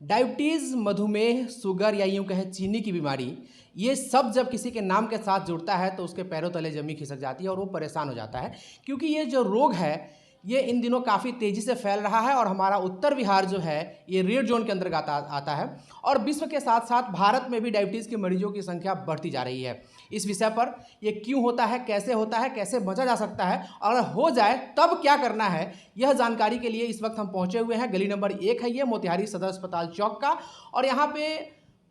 Diabetes, मधुमेह, sugar या यूँ कहें चीनी की बीमारी, ये सब जब किसी के नाम के साथ जुड़ता है तो उसके पैरों तले ज़मीन खिसक जाती है और वो परेशान हो जाता है। क्योंकि ये जो रोग है, ये इन दिनों काफ़ी तेज़ी से फैल रहा है और हमारा उत्तर बिहार जो है, ये रेड ज़ोन के अंतर्गत आता है और विश्व के साथ-साथ भारत में भी डायबिटीज़ के मरीजों की संख्या बढ़ती जा रही है। इस विषय पर ये क्यों होता है, कैसे बचा जा सकता है और अगर हो जाए तब क्या करना है, यह जानकारी के लिए इस वक्त हम पहुँचे हुए हैं। गली नंबर 1 है ये, मोतिहारी सदर अस्पताल चौक का, और यहाँ पे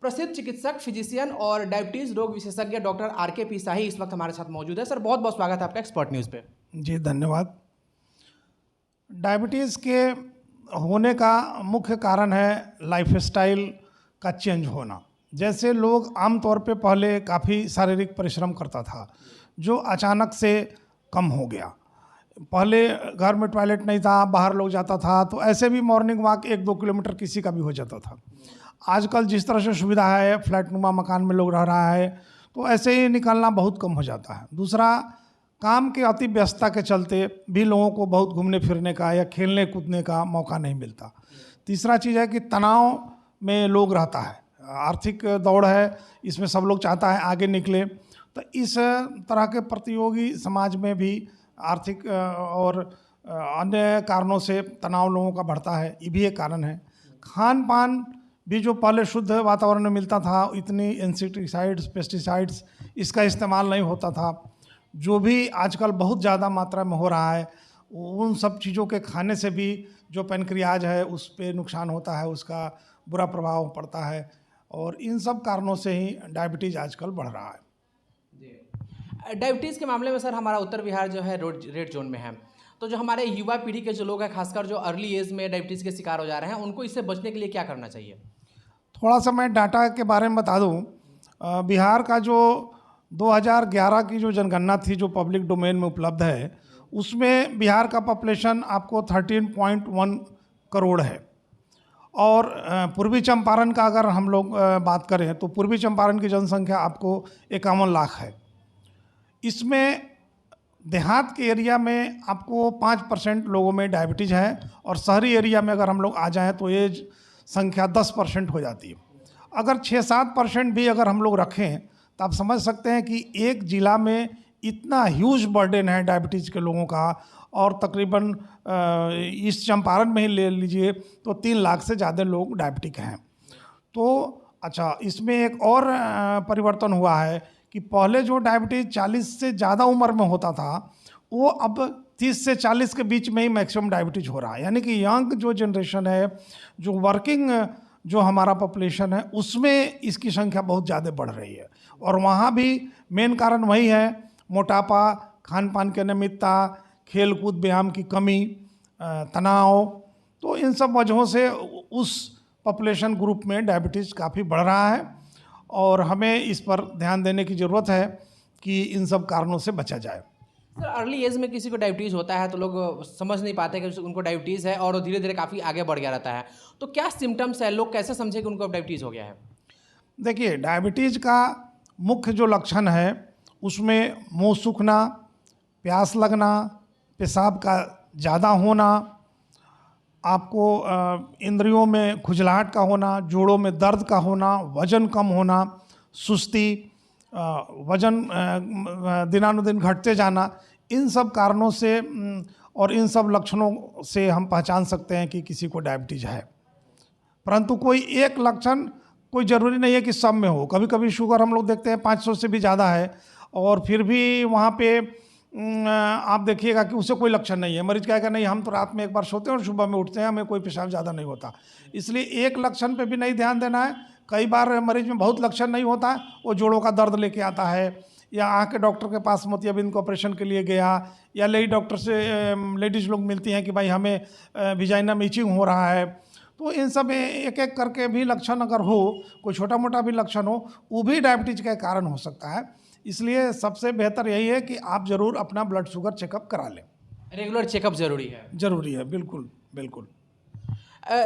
प्रसिद्ध चिकित्सक, फिजिशियन और डायबिटीज़ रोग विशेषज्ञ डॉक्टर आर.के. पी. शाही इस वक्त हमारे साथ मौजूद है। सर, बहुत-बहुत स्वागत है आपका एक्सपर्ट न्यूज़ पे। जी धन्यवाद। डायबिटीज़ के होने का मुख्य कारण है लाइफस्टाइल का चेंज होना। जैसे लोग आमतौर पे पहले काफ़ी शारीरिक परिश्रम करता था, जो अचानक से कम हो गया। पहले घर में टॉयलेट नहीं था, बाहर लोग जाता था तो ऐसे भी मॉर्निंग वॉक 1-2 किलोमीटर किसी का भी हो जाता था। आजकल जिस तरह से सुविधा है, फ्लैटनुमा मकान में लोग रह रहा है, तो ऐसे ही निकलना बहुत कम हो जाता है। दूसरा, काम के अति व्यस्तता के चलते भी लोगों को बहुत घूमने फिरने का या खेलने कूदने का मौका नहीं मिलता। तीसरा चीज़ है कि तनाव में लोग रहता है, आर्थिक दौड़ है, इसमें सब लोग चाहता है आगे निकले, तो इस तरह के प्रतियोगी समाज में भी आर्थिक और अन्य कारणों से तनाव लोगों का बढ़ता है, ये भी एक कारण है। खान पान भी जो पहले शुद्ध वातावरण में मिलता था, इतनी इंसेक्टिसाइड्स, पेस्टिसाइड्स इसका इस्तेमाल नहीं होता था, जो भी आजकल बहुत ज़्यादा मात्रा में हो रहा है, उन सब चीज़ों के खाने से भी जो पैनक्रियाज है उस पे नुकसान होता है, उसका बुरा प्रभाव पड़ता है, और इन सब कारणों से ही डायबिटीज़ आजकल बढ़ रहा है। डायबिटीज़ के मामले में सर, हमारा उत्तर बिहार जो है रेड जोन में है, तो जो हमारे युवा पीढ़ी के जो लोग हैं, खासकर जो अर्ली एज में डायबिटीज़ के शिकार हो जा रहे हैं, उनको इससे बचने के लिए क्या करना चाहिए? थोड़ा सा मैं डाटा के बारे में बता दूं। बिहार का जो 2011 की जो जनगणना थी, जो पब्लिक डोमेन में उपलब्ध है, उसमें बिहार का पॉपुलेशन आपको 13.1 करोड़ है। और पूर्वी चंपारण का अगर हम लोग बात करें तो पूर्वी चंपारण की जनसंख्या आपको 51 लाख है। इसमें देहात के एरिया में आपको 5% लोगों में डायबिटीज़ है, और शहरी एरिया में अगर हम लोग आ जाएं तो ये संख्या 10% हो जाती है। अगर 6-7% भी अगर हम लोग रखें तो आप समझ सकते हैं कि एक ज़िला में इतना ह्यूज बर्डन है डायबिटीज़ के लोगों का, और तकरीबन इस चंपारण में ही ले लीजिए तो 3 लाख से ज़्यादा लोग डायबिटिक हैं। तो अच्छा, इसमें एक और परिवर्तन हुआ है कि पहले जो डायबिटीज़ 40 से ज़्यादा उम्र में होता था, वो अब 30 से 40 के बीच में ही मैक्सिमम डायबिटीज़ हो रहा है। यानी कि यंग जो जनरेशन है, जो वर्किंग जो हमारा पॉपुलेशन है, उसमें इसकी संख्या बहुत ज़्यादा बढ़ रही है। और वहाँ भी मेन कारण वही है, मोटापा, खान पान की अनियमितता, खेल कूद व्यायाम की कमी, तनाव, तो इन सब वजहों से उस पॉपुलेशन ग्रुप में डायबिटीज़ काफ़ी बढ़ रहा है, और हमें इस पर ध्यान देने की ज़रूरत है कि इन सब कारणों से बचा जाए। सर, अर्ली एज में किसी को डायबिटीज़ होता है तो लोग समझ नहीं पाते कि उनको डायबिटीज़ है, और वो धीरे-धीरे काफ़ी आगे बढ़ गया रहता है। तो क्या सिम्पटम्स है, लोग कैसे समझे कि उनको अब डायबिटीज़ हो गया है? देखिए, डायबिटीज़ का मुख्य जो लक्षण है उसमें मुंह सूखना, प्यास लगना, पेशाब का ज़्यादा होना, आपको इंद्रियों में खुजलाहट का होना, जोड़ों में दर्द का होना, वज़न कम होना, सुस्ती, वज़न दिनानुदिन घटते जाना, इन सब कारणों से और इन सब लक्षणों से हम पहचान सकते हैं कि किसी को डायबिटीज़ है। परंतु कोई एक लक्षण कोई ज़रूरी नहीं है कि सब में हो। कभी कभी शुगर हम लोग देखते हैं 500 से भी ज़्यादा है, और फिर भी वहाँ पे आप देखिएगा कि उसे कोई लक्षण नहीं है। मरीज कहेगा नहीं, हम तो रात में एक बार सोते हैं और सुबह में उठते हैं, हमें कोई पेशाब ज़्यादा नहीं होता। इसलिए एक लक्षण पे भी नहीं ध्यान देना है। कई बार मरीज में बहुत लक्षण नहीं होता है, वो जोड़ों का दर्द लेके आता है, या आँख के डॉक्टर के पास मोतियाबिंद को ऑपरेशन के लिए गया, या लेडी डॉक्टर से लेडीज़ लोग मिलती हैं कि भाई हमें विजाइना में इचिंग हो रहा है। तो इन सब एक एक करके भी लक्षण अगर हो, कोई छोटा मोटा भी लक्षण हो, वो भी डायबिटीज़ का कारण हो सकता है। इसलिए सबसे बेहतर यही है कि आप ज़रूर अपना ब्लड शुगर चेकअप करा लें। रेगुलर चेकअप ज़रूरी है? ज़रूरी है, बिल्कुल बिल्कुल।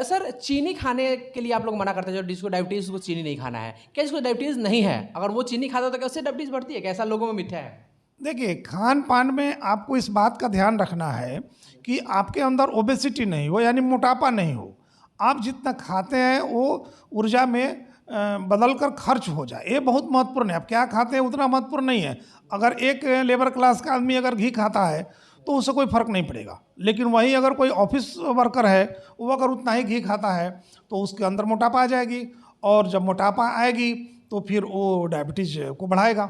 सर, चीनी खाने के लिए आप लोग मना करते हैं, जो जिसको डायबिटीज़ उसको चीनी नहीं खाना है। क्या जिसको डायबिटीज़ नहीं है, अगर वो चीनी खाता है तो क्या उससे डायबिटीज़ बढ़ती है? क्या ऐसा लोगों में मिथ्या है? देखिए, खान पान में आपको इस बात का ध्यान रखना है कि आपके अंदर ओबेसिटी नहीं हो, यानी मोटापा नहीं हो। आप जितना खाते हैं वो ऊर्जा में बदल कर खर्च हो जाए, ये बहुत महत्वपूर्ण है। आप क्या खाते हैं उतना महत्वपूर्ण नहीं है। अगर एक लेबर क्लास का आदमी अगर घी खाता है तो उससे कोई फर्क नहीं पड़ेगा, लेकिन वहीं अगर कोई ऑफिस वर्कर है वो अगर उतना ही घी खाता है तो उसके अंदर मोटापा आ जाएगी, और जब मोटापा आएगी तो फिर वो डायबिटीज़ को बढ़ाएगा।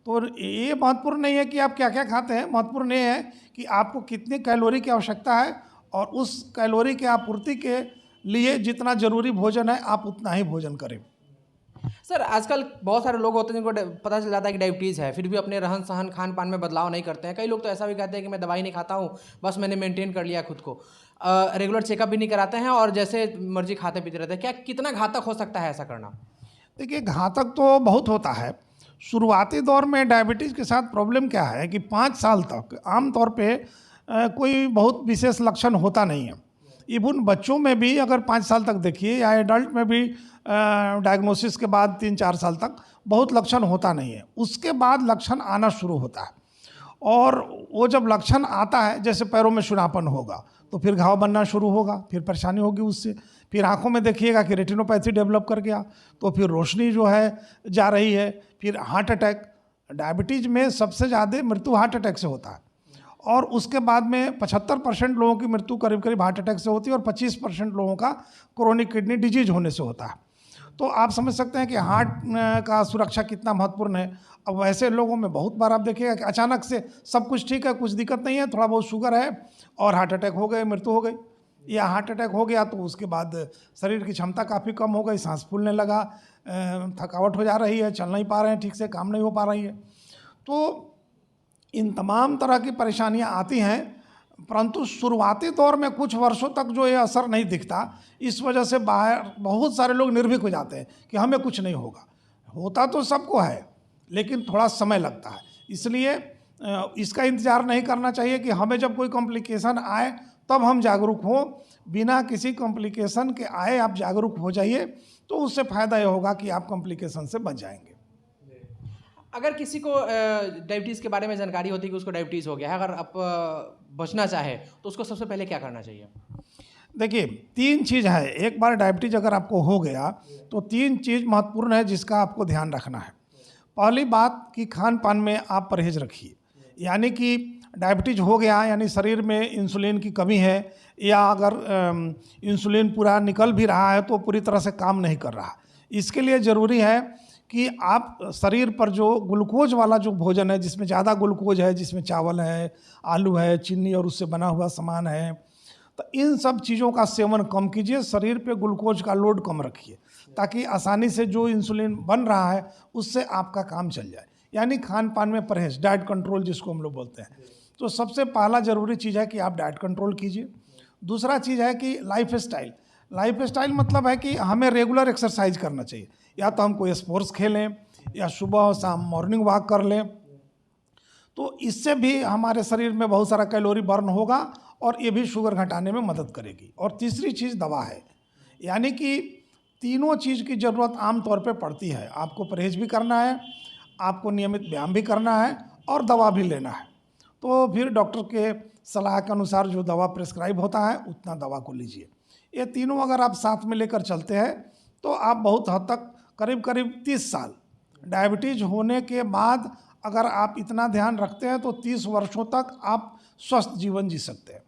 तो ये महत्वपूर्ण नहीं है कि आप क्या क्या खाते हैं, महत्वपूर्ण ये है कि आपको कितनी कैलोरी की आवश्यकता है, और उस कैलोरी की आपूर्ति के लिए जितना ज़रूरी भोजन है आप उतना ही भोजन करें। सर आजकल बहुत सारे लोग होते हैं जिनको पता चल जाता है कि डायबिटीज़ है, फिर भी अपने रहन सहन खान पान में बदलाव नहीं करते हैं। कई लोग तो ऐसा भी कहते हैं कि मैं दवाई नहीं खाता हूँ, बस मैंने मेंटेन कर लिया खुद को, रेगुलर चेकअप भी नहीं कराते हैं और जैसे मर्जी खाते पीते रहते हैं। क्या कितना घातक हो सकता है ऐसा करना? देखिए, घातक तो बहुत होता है। शुरुआती दौर में डायबिटीज़ के साथ प्रॉब्लम क्या है कि 5 साल तक आमतौर पे कोई बहुत विशेष लक्षण होता नहीं है। इवन बच्चों में भी अगर 5 साल तक देखिए, या एडल्ट में भी डायग्नोसिस के बाद 3-4 साल तक बहुत लक्षण होता नहीं है। उसके बाद लक्षण आना शुरू होता है, और वो जब लक्षण आता है, जैसे पैरों में सुनापन होगा तो फिर घाव बनना शुरू होगा, फिर परेशानी होगी उससे। फिर आंखों में देखिएगा कि रेटिनोपैथी डेवलप कर गया, तो फिर रोशनी जो है जा रही है। फिर हार्ट अटैक, डायबिटीज़ में सबसे ज़्यादा मृत्यु हार्ट अटैक से होता है, और उसके बाद में 75% लोगों की मृत्यु करीब करीब हार्ट अटैक से होती है, और 25% लोगों का क्रोनिक किडनी डिजीज होने से होता है। तो आप समझ सकते हैं कि हार्ट का सुरक्षा कितना महत्वपूर्ण है। अब वैसे लोगों में बहुत बार आप देखिएगा कि अचानक से सब कुछ ठीक है, कुछ दिक्कत नहीं है, थोड़ा बहुत शुगर है और हार्ट अटैक हो गए, मृत्यु हो गई। या हार्ट अटैक हो गया तो उसके बाद शरीर की क्षमता काफ़ी कम हो गई, सांस फूलने लगा, थकावट हो जा रही है, चल नहीं पा रहे हैं ठीक से, काम नहीं हो पा रही है। तो इन तमाम तरह की परेशानियां आती हैं, परंतु शुरुआती दौर में कुछ वर्षों तक जो ये असर नहीं दिखता, इस वजह से बाहर बहुत सारे लोग निर्भीक हो जाते हैं कि हमें कुछ नहीं होगा। होता तो सबको है, लेकिन थोड़ा समय लगता है। इसलिए इसका इंतज़ार नहीं करना चाहिए कि हमें जब कोई कॉम्प्लिकेशन आए तब हम जागरूक हों। बिना किसी कॉम्प्लिकेशन के आए आप जागरूक हो जाइए, तो उससे फ़ायदा ये होगा कि आप कॉम्प्लिकेशन से बच जाएंगे। अगर किसी को डायबिटीज़ के बारे में जानकारी होती है कि उसको डायबिटीज़ हो गया है, अगर आप बचना चाहे तो उसको सबसे पहले क्या करना चाहिए? देखिए, 3 चीज़ है। एक बार डायबिटीज़ अगर आपको हो गया तो 3 चीज़ महत्वपूर्ण है जिसका आपको ध्यान रखना है। पहली बात कि खान पान में आप परहेज़ रखिए, यानी कि डायबिटीज़ हो गया यानी शरीर में इंसुलिन की कमी है, या अगर इंसुलिन पूरा निकल भी रहा है तो पूरी तरह से काम नहीं कर रहा। इसके लिए ज़रूरी है कि आप शरीर पर जो ग्लूकोज वाला जो भोजन है, जिसमें ज़्यादा ग्लूकोज है, जिसमें चावल है, आलू है, चीनी और उससे बना हुआ सामान है, तो इन सब चीज़ों का सेवन कम कीजिए। शरीर पे ग्लूकोज का लोड कम रखिए, ताकि आसानी से जो इंसुलिन बन रहा है उससे आपका काम चल जाए। यानी खान पान में परहेज, डाइट कंट्रोल जिसको हम लोग बोलते हैं। तो सबसे पहला ज़रूरी चीज़ है कि आप डाइट कंट्रोल कीजिए। दूसरा चीज़ है कि लाइफ स्टाइल मतलब है कि हमें रेगुलर एक्सरसाइज करना चाहिए। या तो हम कोई स्पोर्ट्स खेलें, या सुबह और शाम मॉर्निंग वॉक कर लें, तो इससे भी हमारे शरीर में बहुत सारा कैलोरी बर्न होगा, और ये भी शुगर घटाने में मदद करेगी। और तीसरी चीज़ दवा है, यानी कि तीनों चीज़ की ज़रूरत आम तौर पे पड़ती है। आपको परहेज भी करना है, आपको नियमित व्यायाम भी करना है, और दवा भी लेना है। तो फिर डॉक्टर के सलाह के अनुसार जो दवा प्रिस्क्राइब होता है उतना दवा को लीजिए। ये तीनों अगर आप साथ में लेकर चलते हैं तो आप बहुत हद तक करीब करीब 30 साल डायबिटीज़ होने के बाद अगर आप इतना ध्यान रखते हैं तो 30 वर्षों तक आप स्वस्थ जीवन जी सकते हैं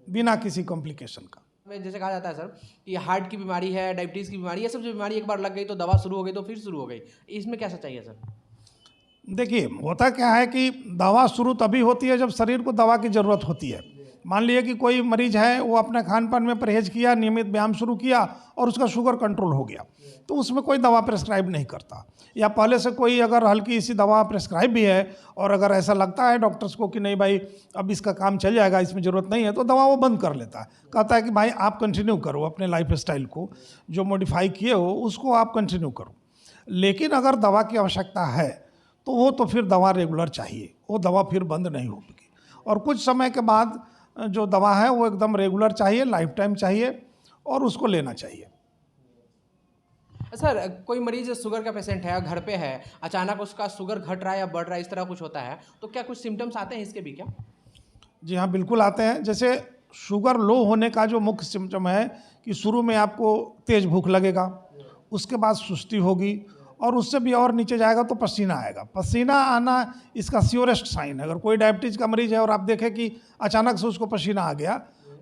बिना किसी कॉम्प्लिकेशन का। जैसे कहा जाता है सर कि हार्ट की बीमारी है, डायबिटीज़ की बीमारी, ये सब जो बीमारी एक बार लग गई तो दवा शुरू हो गई तो फिर शुरू हो गई, इसमें क्या सच्चाई है सर? देखिए, होता क्या है कि दवा शुरू तभी होती है जब शरीर को दवा की ज़रूरत होती है। मान लीजिए कि कोई मरीज है, वो अपने खान पान में परहेज किया, नियमित व्यायाम शुरू किया और उसका शुगर कंट्रोल हो गया, तो उसमें कोई दवा प्रेस्क्राइब नहीं करता। या पहले से कोई अगर हल्की सी दवा प्रेस्क्राइब भी है और अगर ऐसा लगता है डॉक्टर्स को कि नहीं भाई अब इसका काम चल जाएगा, इसमें ज़रूरत नहीं है, तो दवा वो बंद कर लेता है। कहता है कि भाई आप कंटिन्यू करो अपने लाइफ स्टाइल को, जो मॉडिफाई किए हो उसको आप कंटिन्यू करो। लेकिन अगर दवा की आवश्यकता है तो फिर दवा रेगुलर चाहिए, वो दवा फिर बंद नहीं होगी। और कुछ समय के बाद जो दवा है वो एकदम रेगुलर चाहिए, लाइफ टाइम चाहिए, और उसको लेना चाहिए। सर कोई मरीज शुगर का पेशेंट है, घर पे है, अचानक उसका शुगर घट रहा है या बढ़ रहा है, इस तरह कुछ होता है, तो क्या कुछ सिम्टम्स आते हैं इसके भी क्या? जी हाँ, बिल्कुल आते हैं। जैसे शुगर लो होने का जो मुख्य सिम्टम है कि शुरू में आपको तेज़ भूख लगेगा, उसके बाद सुस्ती होगी, और उससे भी और नीचे जाएगा तो पसीना आएगा। पसीना आना इसका श्योरेस्ट साइन है। अगर कोई डायबिटीज़ का मरीज़ है और आप देखें कि अचानक से उसको पसीना आ गया,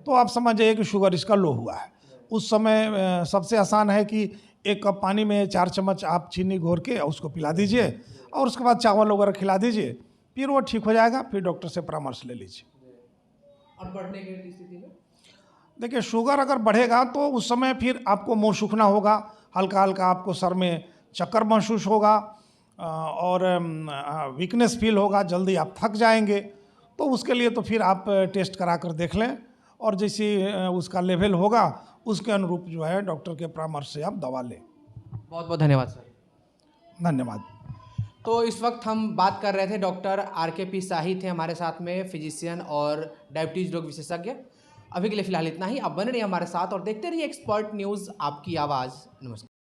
तो आप समझ जाइए कि शुगर इसका लो हुआ है। उस समय सबसे आसान है कि 1 कप पानी में 4 चम्मच आप चीनी घोर के उसको पिला दीजिए, और उसके बाद चावल वगैरह खिला दीजिए, फिर वो ठीक हो जाएगा। फिर डॉक्टर से परामर्श ले लीजिए। और बढ़ने की स्थिति में देखिए, शुगर अगर बढ़ेगा तो उस समय फिर आपको मुंह सूखना होगा, हल्का हल्का आपको सर में चक्कर महसूस होगा, और वीकनेस फील होगा, जल्दी आप थक जाएंगे। तो उसके लिए तो फिर आप टेस्ट करा कर देख लें, और जैसे उसका लेवल होगा उसके अनुरूप जो है डॉक्टर के परामर्श से आप दवा लें। बहुत बहुत धन्यवाद सर। धन्यवाद। तो इस वक्त हम बात कर रहे थे, डॉक्टर RKP शाही थे हमारे साथ में, फिजिशियन और डायबिटीज़ रोग विशेषज्ञ। अभी के लिए फ़िलहाल इतना ही। आप बने रहिए हमारे साथ और देखते रहिए एक्सपर्ट न्यूज़, आपकी आवाज़। नमस्कार।